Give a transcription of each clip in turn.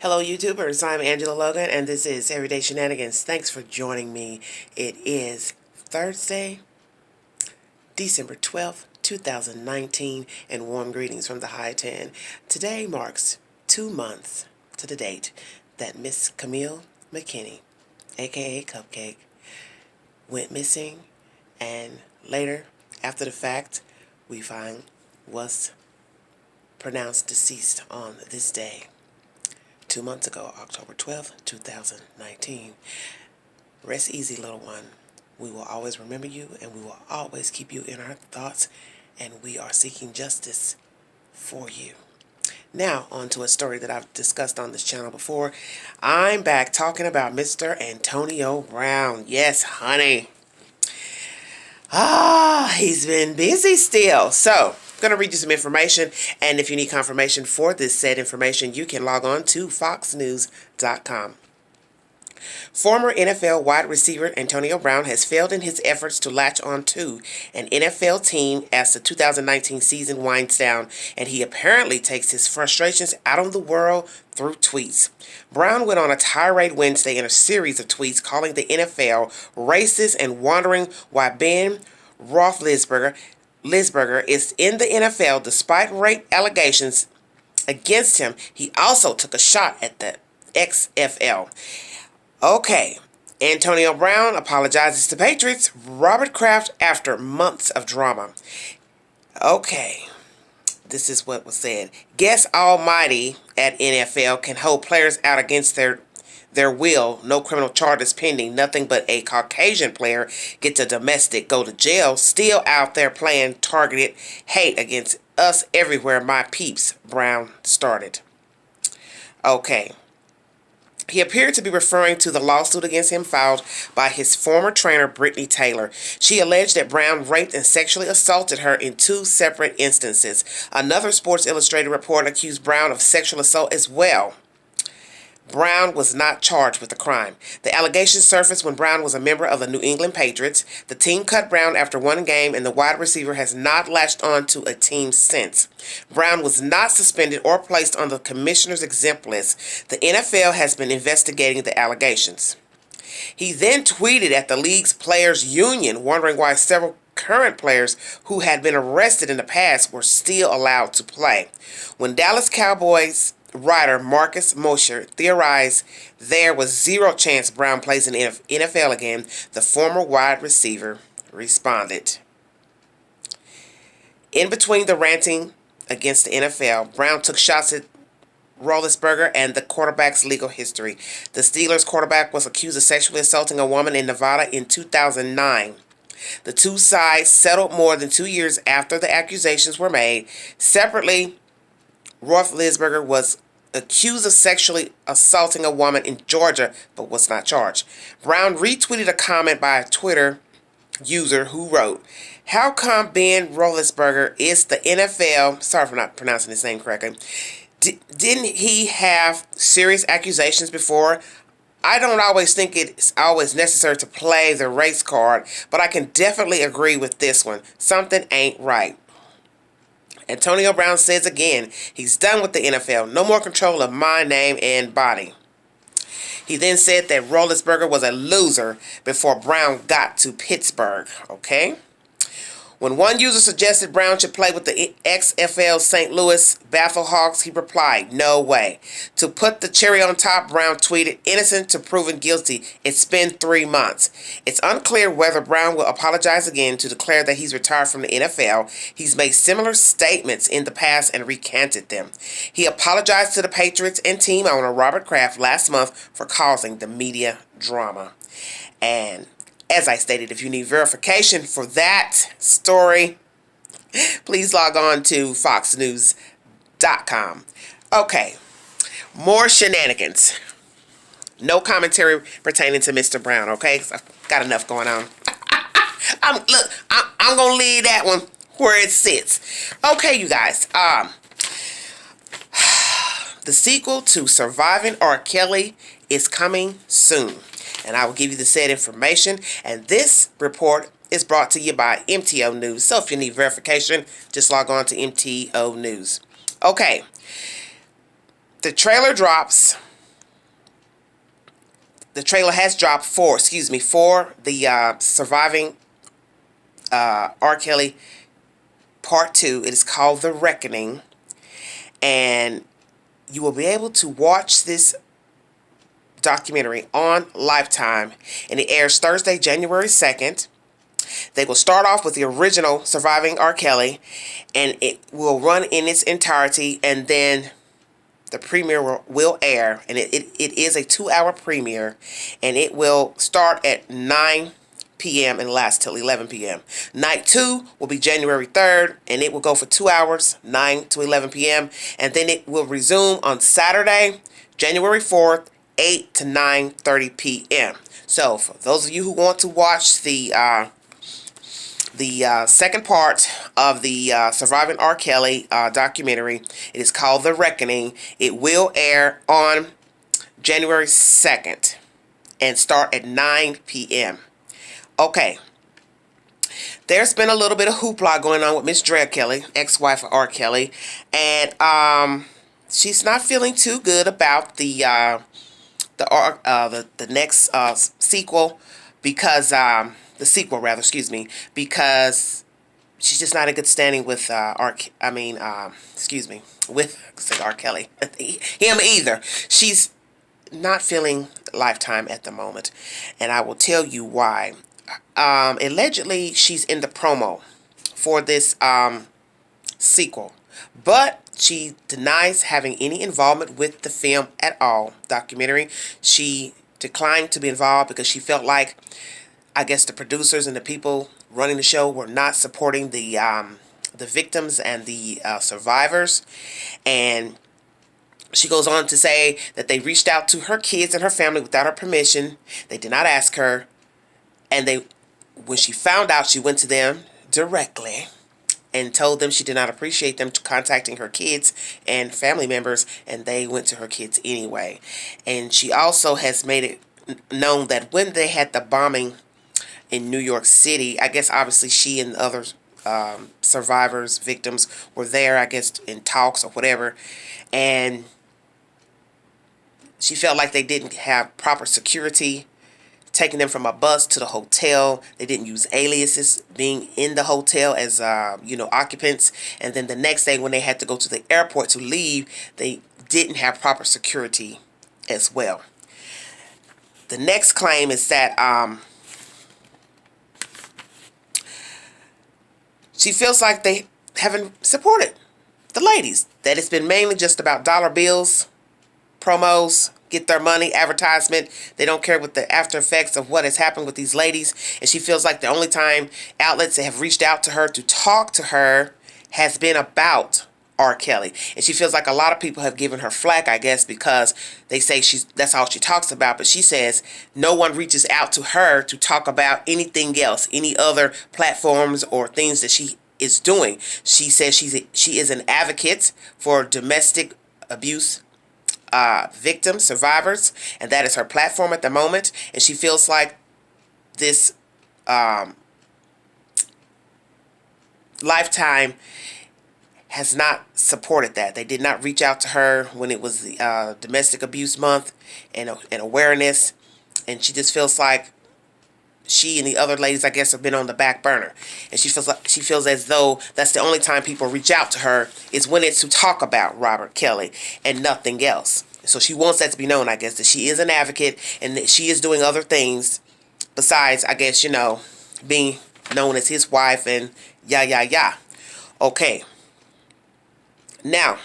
Hello, YouTubers. I'm Angela Logan, and this is Everyday Shenanigans. Thanks for joining me. It is Thursday, December 12th, 2019, and warm greetings from the High 10. Today marks 2 months to the date that Miss Camille McKinney, aka Cupcake, went missing, and later, after the fact, we find was pronounced deceased on this day. 2 months ago, October 12th, 2019. Rest easy, little one. We will always remember you, and we will always keep you in our thoughts, and we are seeking justice for you. Now, on to a story that I've discussed on this channel before. I'm back talking about Mr. Antonio Brown. Yes, honey. He's been busy still. So, I'm going to read you some information, and if you need confirmation for this said information, you can log on to foxnews.com. Former NFL wide receiver Antonio Brown has failed in his efforts to latch on to an NFL team as the 2019 season winds down, and he apparently takes his frustrations out on the world through tweets. Brown went on a tirade Wednesday in a series of tweets calling the NFL racist and wondering why Ben Roethlisberger is in the NFL despite rape allegations against him. He also took a shot at the XFL. Okay, Antonio Brown apologizes to Patriots Robert Kraft after months of drama. Okay, this is what was said. Guess Almighty at NFL can hold players out against their will. No criminal charges pending. Nothing but a Caucasian player gets a domestic, go to jail. Still out there playing targeted hate against us everywhere, my peeps, Brown started. Okay. He appeared to be referring to the lawsuit against him filed by his former trainer, Brittany Taylor. She alleged that Brown raped and sexually assaulted her in 2 separate instances. Another Sports Illustrated report accused Brown of sexual assault as well. Brown was not charged with the crime. The allegations surfaced when Brown was a member of the New England Patriots. The team cut Brown after one game, and the wide receiver has not latched on to a team since. Brown was not suspended or placed on the commissioner's exempt list. The NFL has been investigating the allegations. He then tweeted at the league's players' union, wondering why several current players who had been arrested in the past were still allowed to play. When Dallas Cowboys writer Marcus Mosher theorized there was zero chance Brown plays in the NFL again, the former wide receiver responded. In between the ranting against the NFL, Brown took shots at Roethlisberger and the quarterback's legal history. The Steelers quarterback was accused of sexually assaulting a woman in Nevada in 2009. The two sides settled more than 2 years after the accusations were made. Separately, Roethlisberger was accused of sexually assaulting a woman in Georgia, but was not charged. Brown retweeted a comment by a Twitter user who wrote, "How come Ben Roethlisberger is the NFL?" Sorry for not pronouncing his name correctly. Didn't he have serious accusations before? I don't always think it's always necessary to play the race card, but I can definitely agree with this one. Something ain't right. Antonio Brown says again, he's done with the NFL. No more control of my name and body. He then said that Roethlisberger was a loser before Brown got to Pittsburgh. Okay? When one user suggested Brown should play with the XFL St. Louis Battlehawks, he replied, "No way." To put the cherry on top, Brown tweeted, "Innocent to proven guilty. It's been 3 months." It's unclear whether Brown will apologize again to declare that he's retired from the NFL. He's made similar statements in the past and recanted them. He apologized to the Patriots and team owner Robert Kraft last month for causing the media drama. And as I stated, if you need verification for that story, please log on to foxnews.com. Okay, more shenanigans. No commentary pertaining to Mr. Brown, okay? 'Cause I've got enough going on. I'm going to leave that one where it sits. Okay, you guys. The sequel to Surviving R. Kelly is coming soon, and I will give you the said information. And this report is brought to you by MTO News. So if you need verification, just log on to MTO News. Okay, the trailer drops the trailer has dropped for the Surviving R. Kelly Part 2. It is called The Reckoning. And you will be able to watch this documentary on Lifetime. And it airs Thursday, January 2nd. They will start off with the original Surviving R. Kelly, and it will run in its entirety, and then the premiere will air, and it is a 2-hour premiere, and it will start at 9 p.m. and last till 11 p.m. Night 2 will be January 3rd, and it will go for 2 hours, 9 to 11 p.m., and then it will resume on Saturday, January 4th, 8 to 9:30 p.m. So for those of you who want to watch the second part of the Surviving R. Kelly documentary, it is called The Reckoning. It will air on January 2nd and start at 9 p.m. Okay. There's been a little bit of hoopla going on with Miss Drea Kelly, ex-wife of R. Kelly, and she's not feeling too good about the next sequel, because the sequel rather, excuse me, because she's just not in good standing with with R. Kelly, him either. She's not feeling Lifetime at the moment, and I will tell you why. Allegedly, she's in the promo for this sequel, but she denies having any involvement with the film at all. Documentary. She declined to be involved because she felt like, I guess, the producers and the people running the show were not supporting the victims and the survivors. And she goes on to say that they reached out to her kids and her family without her permission. They did not ask her, and when she found out, she went to them directly and told them she did not appreciate them contacting her kids and family members, and they went to her kids anyway. And she also has made it known that when they had the bombing in New York City, I guess obviously she and the other survivors, victims, were there, I guess, in talks or whatever, and she felt like they didn't have proper security taking them from a bus to the hotel. They didn't use aliases being in the hotel as occupants, and then the next day when they had to go to the airport to leave, they didn't have proper security as well. The next claim is that she feels like they haven't supported the ladies, that it's been mainly just about dollar bills, promos, get their money, advertisement. They don't care with the after effects of what has happened with these ladies. And she feels like the only time outlets that have reached out to her to talk to her has been about R. Kelly. And she feels like a lot of people have given her flack, I guess, because they say that's all she talks about. But she says no one reaches out to her to talk about anything else, any other platforms or things that she is doing. She says she is an advocate for domestic abuse victims, survivors, and that is her platform at the moment. And she feels like this Lifetime has not supported that. They did not reach out to her when it was the domestic abuse month and awareness, and she just feels like she and the other ladies, I guess, have been on the back burner. And she feels as though that's the only time people reach out to her is when it's to talk about Robert Kelly and nothing else. So she wants that to be known, I guess, that she is an advocate and that she is doing other things besides, I guess, being known as his wife and yeah. Okay. Now,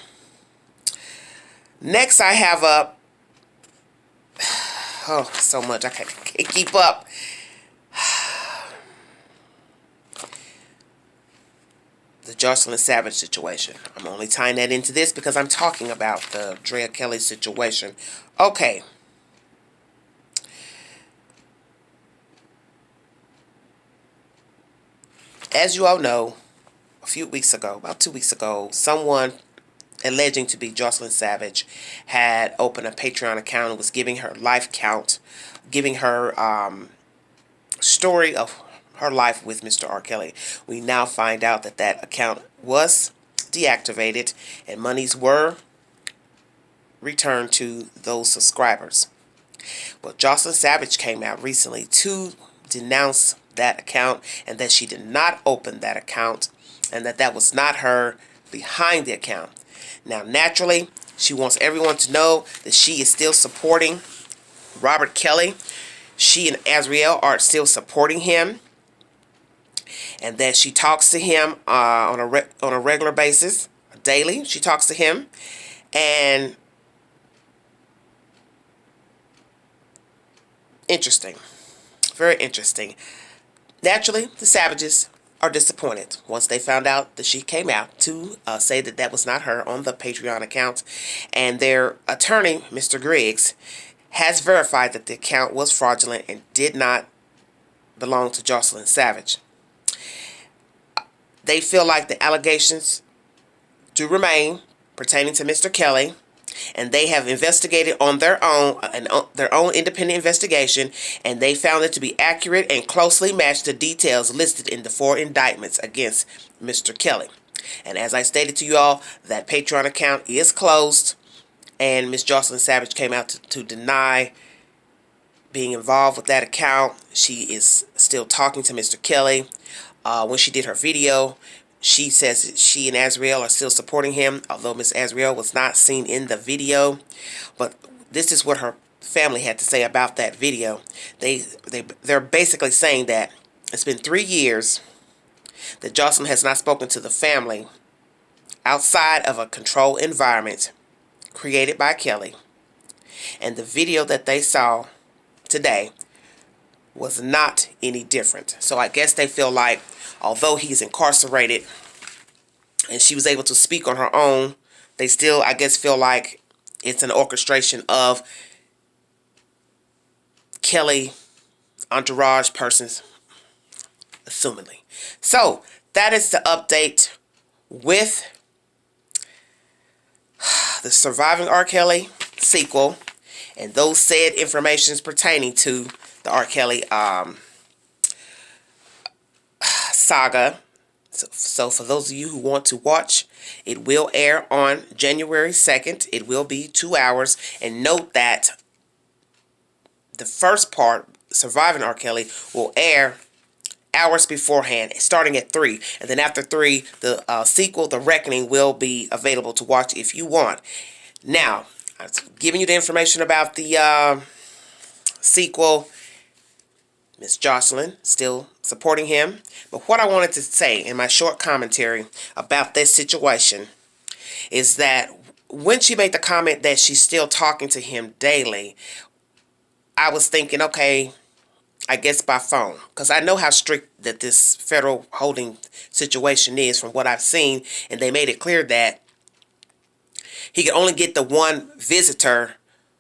next I have up, oh, so much, I can't keep up. The Joycelyn Savage situation. I'm only tying that into this because I'm talking about the Drea Kelly situation. Okay. As you all know, about 2 weeks ago, someone alleging to be Joycelyn Savage had opened a Patreon account and was giving her life count, giving her story of her life with Mr. R. Kelly. We now find out that account was deactivated and monies were returned to those subscribers. Well, Jocelyn Savage came out recently to denounce that account and that she did not open that account and that was not her behind the account. Now, naturally, she wants everyone to know that she is still supporting Robert Kelly. She and Azriel are still supporting him, and that she talks to him on a regular basis, daily. She talks to him, and interesting, very interesting. Naturally, the Savages are disappointed once they found out that she came out to say that was not her on the Patreon account, and their attorney, Mr. Griggs, has verified that the account was fraudulent and did not belong to Jocelyn Savage. They feel like the allegations do remain pertaining to Mr. Kelly, and they have investigated on their own independent investigation, and they found it to be accurate and closely matched the details listed in the 4 indictments against Mr. Kelly. And as I stated to you all, that Patreon account is closed, and Miss Jocelyn Savage came out to deny being involved with that account. She is still talking to Mr. Kelly. When she did her video, she says that she and Azriel are still supporting him, although Miss Azriel was not seen in the video. But this is what her family had to say about that video. They're basically saying that it's been 3 years that Jocelyn has not spoken to the family outside of a controlled environment created by Kelly. And the video that they saw today was not any different. So I guess they feel like, although he's incarcerated and she was able to speak on her own, they still, I guess, feel like it's an orchestration of Kelly entourage persons, assumingly. So that is the update with the Surviving R. Kelly sequel and those said informations pertaining to the R. Kelly saga. So for those of you who want to watch, it will air on January 2nd. It will be 2 hours. And note that the first part, Surviving R. Kelly, will air hours beforehand, starting at 3. And then after 3, the sequel, The Reckoning, will be available to watch if you want. Now, I'm giving you the information about the sequel. Miss Jocelyn still supporting him. But what I wanted to say in my short commentary about this situation is that when she made the comment that she's still talking to him daily, I was thinking, okay, I guess by phone. Because I know how strict that this federal holding situation is from what I've seen. And they made it clear that he could only get the one visitor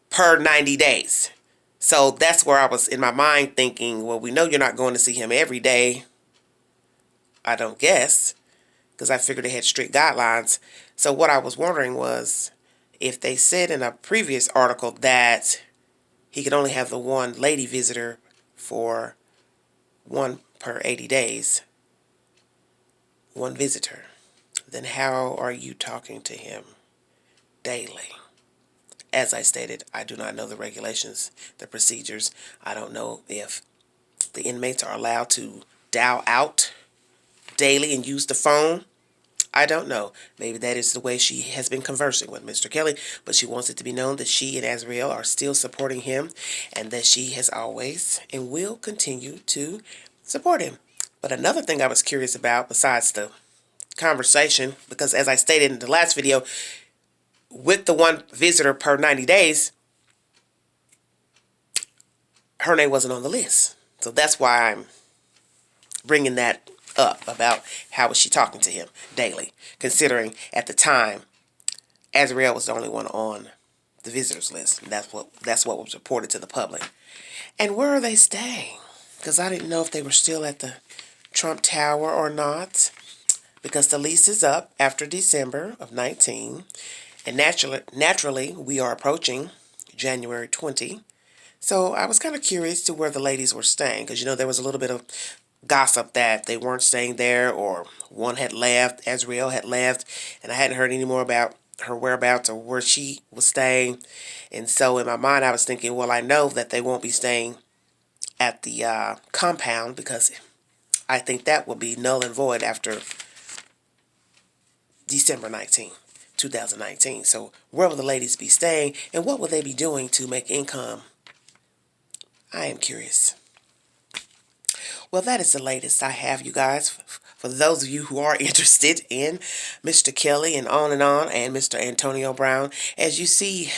per 90 days. So that's where I was in my mind thinking, well, we know you're not going to see him every day. I don't guess, because I figured they had strict guidelines. So what I was wondering was, if they said in a previous article that he could only have the one lady visitor for 1 per 80 days, one visitor, then how are you talking to him daily? As I stated, I do not know the regulations, the procedures. I don't know if the inmates are allowed to dial out daily and use the phone. I don't know. Maybe that is the way she has been conversing with Mr. Kelly, but she wants it to be known that she and Azriel are still supporting him and that she has always and will continue to support him. But another thing I was curious about, besides the conversation, because as I stated in the last video, with the one visitor per 90 days, her name wasn't on the list. So that's why I'm bringing that up about how was she talking to him daily, considering at the time Azriel was the only one on the visitors list. And that's what was reported to the public. And where are they staying? Because I didn't know if they were still at the Trump Tower or not, because the lease is up after December of 19. And naturally, we are approaching January 20. So I was kind of curious to where the ladies were staying, because, there was a little bit of gossip that they weren't staying there, or one had left, Azriel had left, and I hadn't heard any more about her whereabouts or where she was staying. And so in my mind, I was thinking, well, I know that they won't be staying at the compound, because I think that will be null and void after December 19th, 2019. So where will the ladies be staying, and what will they be doing to make income? I am curious. Well, that is the latest I have, you guys. For those of you who are interested in Mr. Kelly and on, and Mr. Antonio Brown, as you see,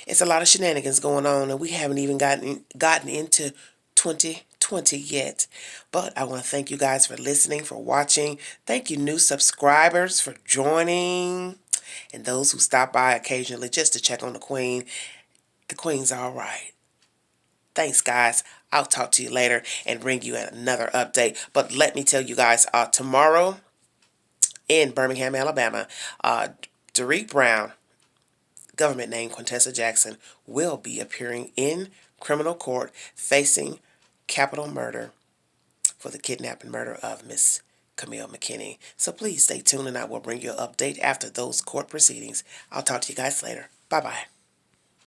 it's a lot of shenanigans going on, and we haven't even gotten into 2020 yet. But I want to thank you guys for listening, for watching. Thank you, new subscribers, for joining, and those who stop by occasionally just to check on the Queen. The Queen's all right. Thanks, guys. I'll talk to you later and bring you another update. But let me tell you guys, tomorrow in Birmingham, Alabama, Derek Brown, government name Quintessa Jackson, will be appearing in criminal court facing capital murder for the kidnapping and murder of Miss Camille McKinney. So please stay tuned, and I will bring you an update after those court proceedings. I'll talk to you guys later. Bye-bye.